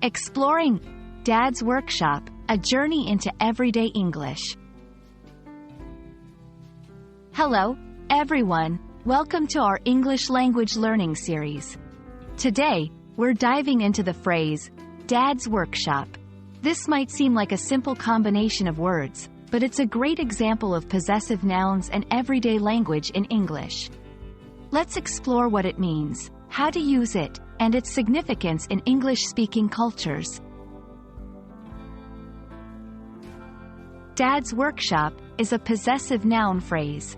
Exploring Dad's Workshop, a journey into everyday English. Hello, everyone. Welcome to our English language learning series. Today, we're diving into the phrase, Dad's Workshop. This might seem like a simple combination of words, but it's a great example of possessive nouns and everyday language in English. Let's explore what it means, how to use it, and its significance in English-speaking cultures. Dad's Workshop is a possessive noun phrase.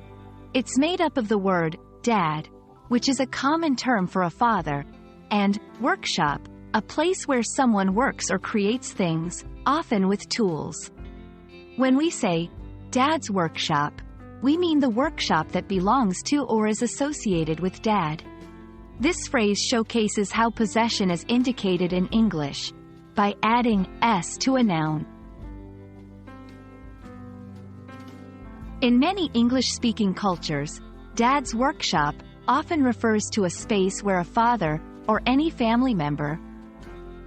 It's made up of the word dad, which is a common term for a father, and workshop, a place where someone works or creates things, often with tools. When we say Dad's Workshop, we mean the workshop that belongs to or is associated with Dad. This phrase showcases how possession is indicated in English, by adding s to a noun. In many English-speaking cultures, Dad's Workshop often refers to a space where a father, or any family member,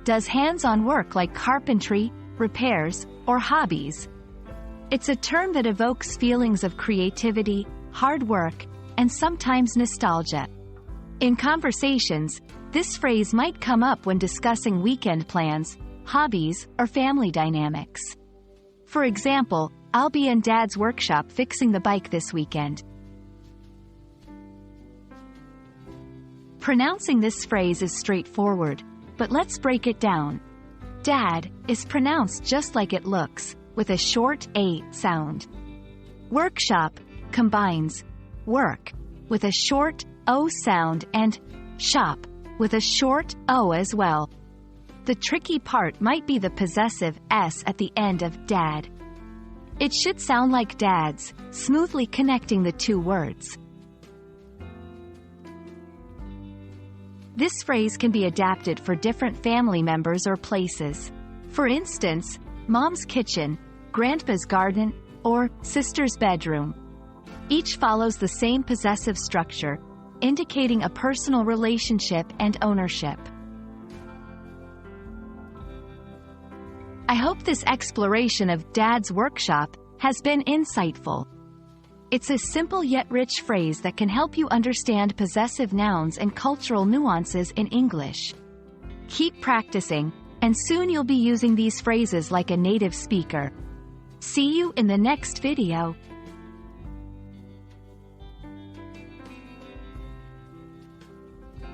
does hands-on work like carpentry, repairs, or hobbies. It's a term that evokes feelings of creativity, hard work, and sometimes nostalgia. In conversations, this phrase might come up when discussing weekend plans, hobbies, or family dynamics. For example, I'll be in Dad's workshop fixing the bike this weekend. Pronouncing this phrase is straightforward, but let's break it down. Dad is pronounced just like it looks, with a short A sound. Workshop combines work with a short O sound and shop with a short O as well. The tricky part might be the possessive S at the end of dad. It should sound like dads, smoothly connecting the two words. This phrase can be adapted for different family members or places. For instance, Mom's kitchen, Grandpa's garden, or Sister's bedroom. Each follows the same possessive structure, indicating a personal relationship and ownership. I hope this exploration of Dad's Workshop has been insightful. It's a simple yet rich phrase that can help you understand possessive nouns and cultural nuances in English. Keep practicing, and soon you'll be using these phrases like a native speaker. See you in the next video.